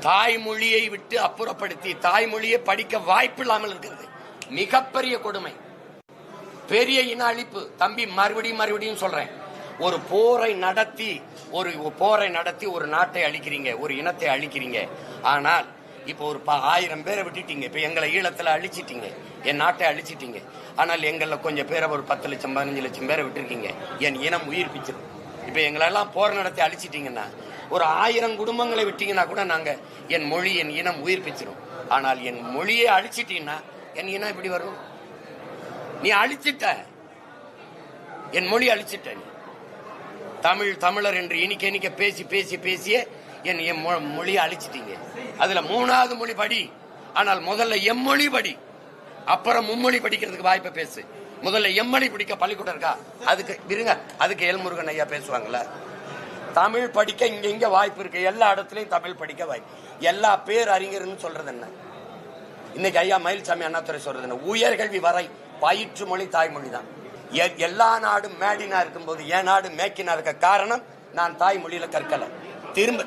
தாய்மொழியை விட்டு அப்புறப்படுத்தி தாய்மொழியை படிக்க வாய்ப்பு இல்லாமல் இருக்கிறது மிகப்பெரிய கொடுமை, பெரிய இன அழிப்பு. தம்பி, மறுபடியும் சொல்றேன், ஒரு போரை நடத்தி ஒரு நாட்டை அழிக்கிறீங்க, ஒரு இனத்தை அழிக்கிறீங்க. ஆனால் இப்போ ஒரு 1000 பேரை விட்டுட்டீங்க. இப்ப எங்களை ஈழத்துல அழிச்சிட்டீங்க, என் நாட்டை அழிச்சிட்டீங்க. ஆனால் எங்கள கொஞ்சம் பேரை ஒரு 10 லட்சம் 15 லட்சம் பேரை விட்டுருக்கீங்க. என் இனம் உயிர்ப்பிச்சிடும். இப்ப எங்களெல்லாம் போர் நடத்தி அழிச்சிட்டீங்கன்னா, ஒரு 1000 குடும்பங்களை விட்டீங்கன்னா கூட நாங்க என் மொழி என் இனம் உயிர்ப்பிச்சிடும். ஆனால் என் மொழியை அழிச்சிட்டீங்கன்னா என் இனம் எப்படி வரும்? நீ அழிச்சிட்ட, என் மொழி அழிச்சிட்ட. நீ தமிழர் என்று இனிக்க பேசியே என் மொழியை அழிச்சிட்டீங்க. அதுல 3வது மொழி படி, ஆனால் முதல்ல எம்மொழி படி, அப்புறம் மும்மொழி படிக்கிறதுக்கு வாய்ப்பை பேசு. முதல்ல எம்மொழி படிக்க பள்ளிக்கூடம் இருக்கா? அதுக்கு இருங்க, அதுக்கு எல்முருகன் ஐயா பேசுவாங்கல்ல. தமிழ் படிக்க இங்க வாய்ப்பு இருக்கு, எல்லா இடத்துலயும் தமிழ் படிக்க வாய்ப்பு. எல்லா பேர் அறிஞர்னு சொல்றது என்ன? இன்னைக்கு ஐயா மயில்சாமி அண்ணாதுரை சொல்றது என்ன? உயர்கல்வி வரை பயிற்று மொழி தாய்மொழி தான். எல்லா நாடும் மேடினா இருக்கும்போது என் நாடு மேக்கினா இருக்க காரணம் நான் தாய்மொழியில கற்கல. திரும்ப